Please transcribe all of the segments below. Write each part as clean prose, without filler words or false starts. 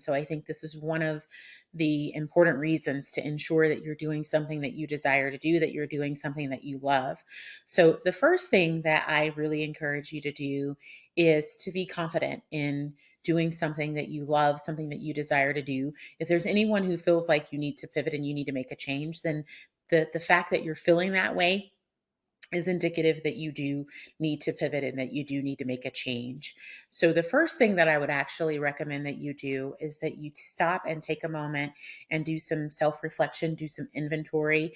And so I think this is one of the important reasons to ensure that you're doing something that you desire to do, that you're doing something that you love. So the first thing that I really encourage you to do is to be confident in doing something that you love, something that you desire to do. If there's anyone who feels like you need to pivot and you need to make a change, then the fact that you're feeling that way is indicative that you do need to pivot and that you do need to make a change. So, the first thing that I would actually recommend that you do is that you stop and take a moment and do some self reflection, do some inventory.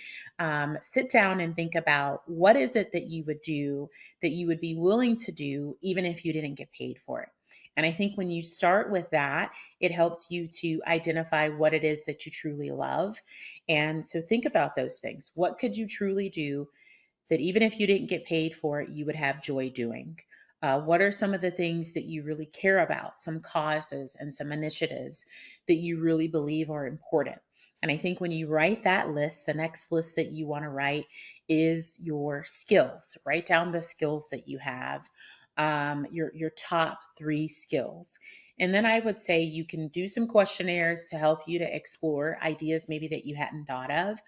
Sit down and think about what is it that you would do that you would be willing to do even if you didn't get paid for it. And I think when you start with that, it helps you to identify what it is that you truly love. And so think about those things. What could you truly do that even if you didn't get paid for it, you would have joy doing? What are some of the things that you really care about, some causes and some initiatives that you really believe are important? And I think when you write that list, the next list that you want to write is your skills. Write down the skills that you have, your top three skills. And then I would say you can do some questionnaires to help you to explore ideas maybe that you hadn't thought of.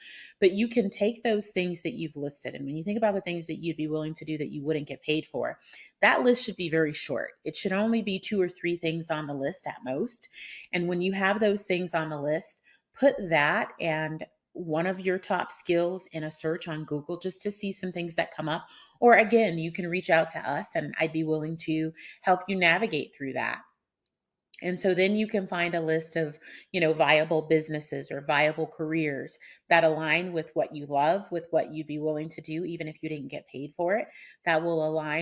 But you can take those things that you've listed. And when you think about the things that you'd be willing to do that you wouldn't get paid for, that list should be very short. It should only be two or three things on the list at most. And when you have those things on the list, put that and one of your top skills in a search on Google just to see some things that come up. Or again, you can reach out to us and I'd be willing to help you navigate through that. And so then you can find a list of, viable businesses or viable careers that align with what you love, with what you'd be willing to do, even if you didn't get paid for it, that will align